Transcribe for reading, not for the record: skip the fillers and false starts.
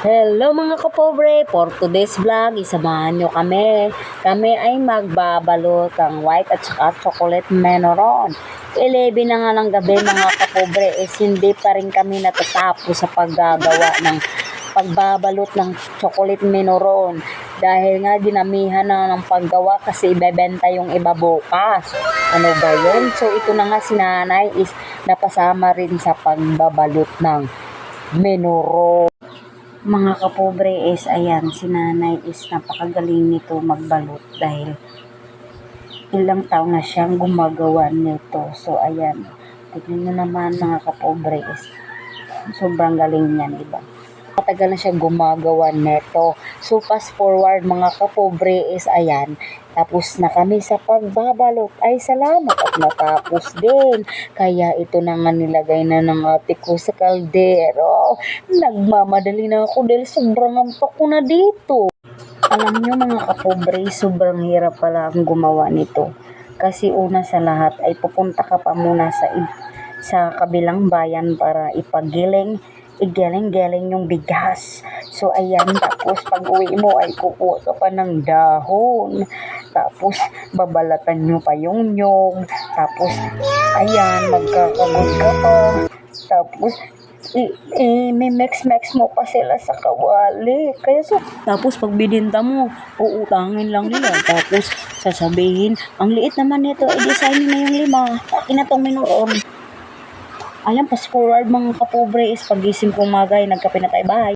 Hello mga kapobre, for today's vlog, isamahan nyo kami. Kami ay magbabalot ng white at saka chocolate menorón. 11 na nga ng gabi mga kapobre, hindi pa rin kami natatapos sa paggagawa ng pagbabalot ng chocolate menorón. Dahil nga dinamihan na ng paggawa kasi ibebenta yung iba bukas. Ano ba yun? So ito na nga si nanay is napasama rin sa pagbabalot ng menorón. Mga kapobre is ayan, si nanay is napakagaling nito magbalot dahil ilang taon na siyang gumagawa nito. So ayan, tignan nyo naman mga kapobre is sobrang galing niyan, diba? Matagal na siya gumagawa nito. So fast forward mga kapobre is ayan, tapos na kami sa pagbabalot. Ay salamat at natapos din. Kaya ito na nga nilagay na ng ate ko sa kaldero. Nagmamadali na ako dahil sobrang antok ko na dito. Alam nyo mga kapobre, sobrang hirap pala ang gumawa nito. Kasi una sa lahat ay pupunta ka pa muna sa kabilang bayan para igaling yung bigas. So ayan, tapos pag uwi mo ay kukuha ka pa ng dahon. Tapos babalatan nyo pa yung nyog. Tapos ayan, magkakagod ka pa. Tapos i-mix mo pa sila sa kawali. Tapos pag bininta mo, uutangin lang nila. Tapos sasabihin, ang liit naman nito, i-design na yung 5. Akin na tong menorón. Ayan, fast forward mga kapobre is pagising ko umaga ay nagkape na tayo. Bye!